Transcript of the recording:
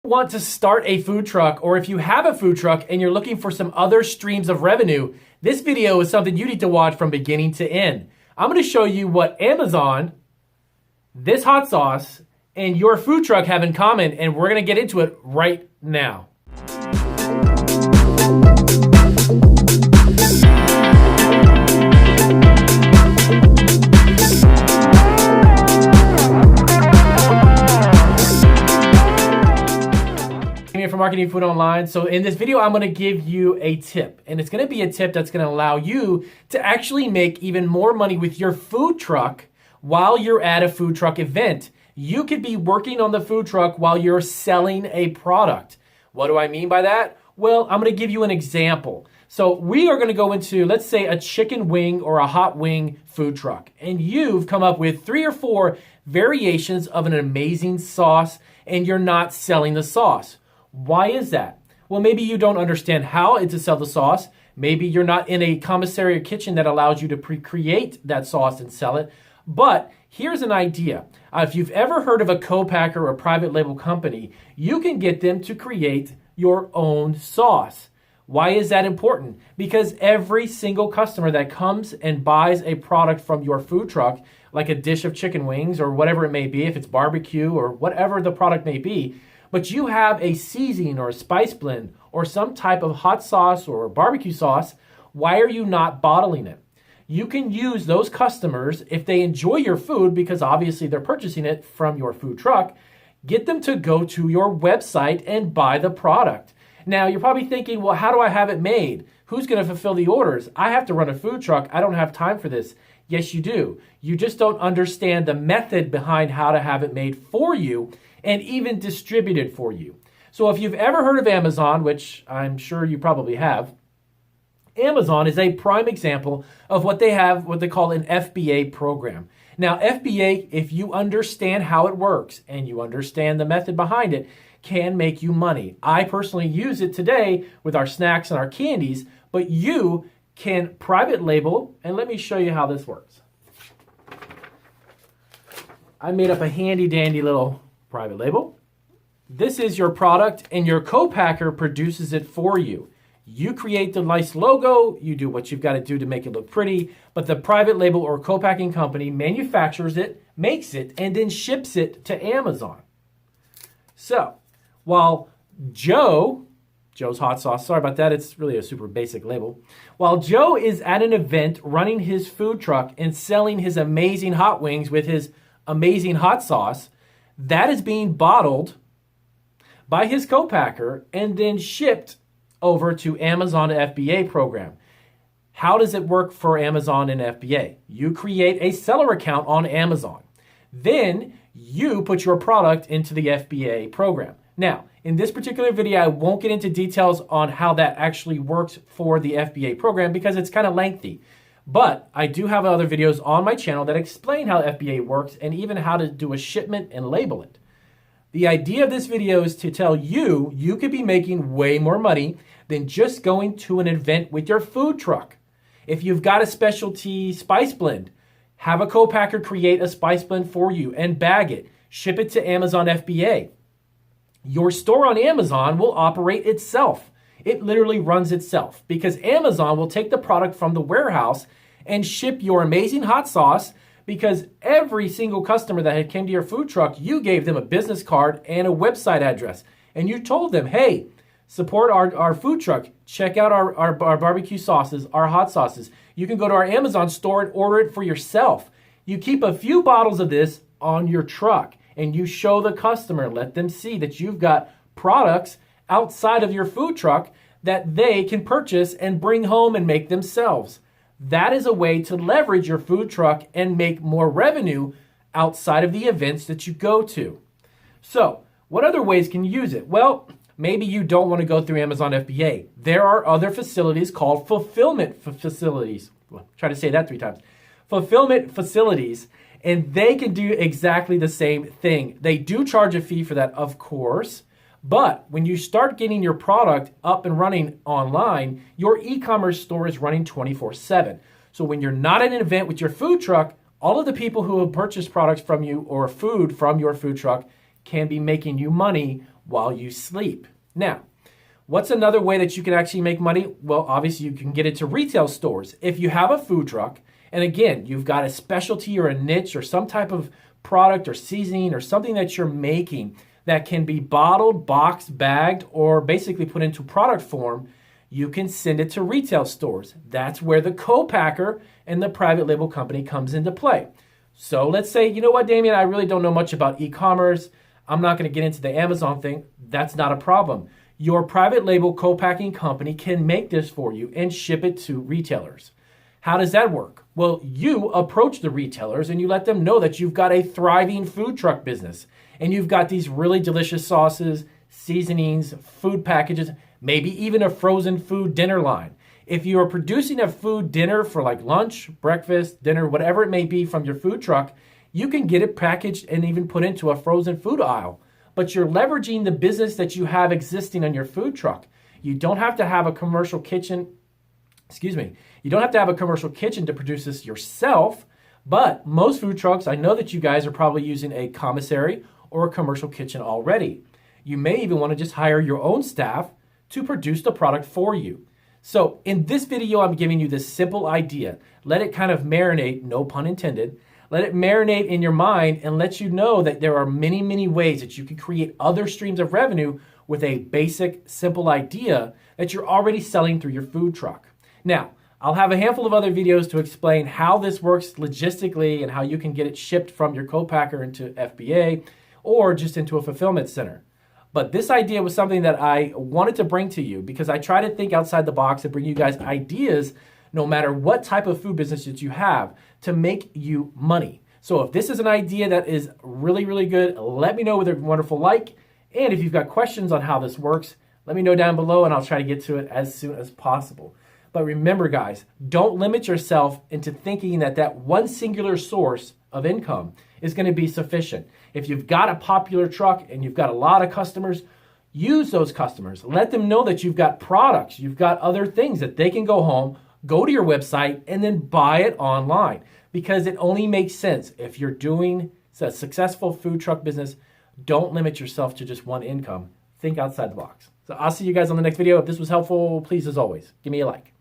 Want to start a food truck, or if you have a food truck and you're looking for some other streams of revenue, this video is something you need to watch from beginning to end. I'm going to show you what Amazon, this hot sauce, and your food truck have in common, and we're going to get into it right now. For Marketing Food Online. So in this video, I'm going to give you a tip, and it's going to be a tip that's going to allow you to actually make even more money with your food truck while you're at a food truck event. You could be working on the food truck while you're selling a product. What do I mean by that? Well, I'm going to give you an example. So we are going to go into, let's say, a chicken wing or a hot wing food truck, and you've come up with 3 or 4 variations of an amazing sauce, and you're not selling the sauce. Why is that? Well, maybe you don't understand how to sell the sauce. Maybe you're not in a commissary or kitchen that allows you to pre-create that sauce and sell it. But here's an idea. If you've ever heard of a co-packer or a private label company, you can get them to create your own sauce. Why is that important? Because every single customer that comes and buys a product from your food truck, like a dish of chicken wings or whatever it may be, if it's barbecue or whatever the product may be, but you have a seasoning or a spice blend or some type of hot sauce or barbecue sauce, why are you not bottling it? You can use those customers, if they enjoy your food, because obviously they're purchasing it from your food truck, get them to go to your website and buy the product. Now, you're probably thinking, well, how do I have it made? Who's going to fulfill the orders? I have to run a food truck. I don't have time for this. Yes, you do. You just don't understand the method behind how to have it made for you and even distributed for you. So if you've ever heard of Amazon, which I'm sure you probably have, Amazon is a prime example of what they have, what they call an FBA program. Now, FBA, if you understand how it works and you understand the method behind it, can make you money. I personally use it today with our snacks and our candies, but you can private label, and let me show you how this works. I made up a handy dandy little private label. This is your product, and your co-packer produces it for you. You create the nice logo, you do what you've got to do to make it look pretty, but the private label or co-packing company manufactures it, makes it, and then ships it to Amazon. So, while Joe's hot sauce, sorry about that, it's really a super basic label. While Joe is at an event running his food truck and selling his amazing hot wings with his amazing hot sauce, that is being bottled by his co-packer and then shipped over to Amazon FBA program. How does it work for Amazon and FBA? You create a seller account on Amazon. Then you put your product into the FBA program. Now, in this particular video, I won't get into details on how that actually works for the FBA program because it's kind of lengthy. But I do have other videos on my channel that explain how FBA works and even how to do a shipment and label it. The idea of this video is to tell you, you could be making way more money than just going to an event with your food truck. If you've got a specialty spice blend, have a co-packer create a spice blend for you and bag it, ship it to Amazon FBA. Your store on Amazon will operate itself. It literally runs itself because Amazon will take the product from the warehouse and ship your amazing hot sauce because every single customer that had came to your food truck, you gave them a business card and a website address. And you told them, hey, support our food truck. Check out our barbecue sauces, our hot sauces. You can go to our Amazon store and order it for yourself. You keep a few bottles of this on your truck and you show the customer, let them see that you've got products outside of your food truck that they can purchase and bring home and make themselves. That is a way to leverage your food truck and make more revenue outside of the events that you go to. So, what other ways can you use it? Well, maybe you don't want to go through Amazon FBA. There are other facilities called fulfillment facilities. Well, try to say that 3 times. Fulfillment facilities, and they can do exactly the same thing. They do charge a fee for that, of course. But when you start getting your product up and running online, your e-commerce store is running 24/7. So when you're not at an event with your food truck, all of the people who have purchased products from you or food from your food truck can be making you money while you sleep. Now, what's another way that you can actually make money? Well, obviously you can get into retail stores. If you have a food truck, and again, you've got a specialty or a niche or some type of product or seasoning or something that you're making that can be bottled, boxed, bagged, or basically put into product form, you can send it to retail stores. That's where the co-packer and the private label company comes into play. So let's say, you know what, Damien, I really don't know much about e-commerce. I'm not going to get into the Amazon thing. That's not a problem. Your private label co-packing company can make this for you and ship it to retailers. How does that work? Well, you approach the retailers and you let them know that you've got a thriving food truck business and you've got these really delicious sauces, seasonings, food packages, maybe even a frozen food dinner line. If you are producing a food dinner for like lunch, breakfast, dinner, whatever it may be from your food truck, you can get it packaged and even put into a frozen food aisle. But you're leveraging the business that you have existing on your food truck. You don't have to have a commercial kitchen. You don't have to have a commercial kitchen to produce this yourself, but most food trucks, I know that you guys are probably using a commissary or a commercial kitchen already. You may even want to just hire your own staff to produce the product for you. So in this video, I'm giving you this simple idea. Let it kind of marinate, no pun intended. Let it marinate in your mind and let you know that there are many, many ways that you can create other streams of revenue with a basic, simple idea that you're already selling through your food truck. Now, I'll have a handful of other videos to explain how this works logistically and how you can get it shipped from your co-packer into FBA or just into a fulfillment center. But this idea was something that I wanted to bring to you because I try to think outside the box and bring you guys ideas no matter what type of food business that you have to make you money. So if this is an idea that is really, really good, let me know with a wonderful like. And if you've got questions on how this works, let me know down below and I'll try to get to it as soon as possible. But remember, guys, don't limit yourself into thinking that that one singular source of income is going to be sufficient. If you've got a popular truck and you've got a lot of customers, use those customers. Let them know that you've got products, you've got other things that they can go home, go to your website, and then buy it online. Because it only makes sense. If you're doing a successful food truck business, don't limit yourself to just one income. Think outside the box. So I'll see you guys on the next video. If this was helpful, please, as always, give me a like.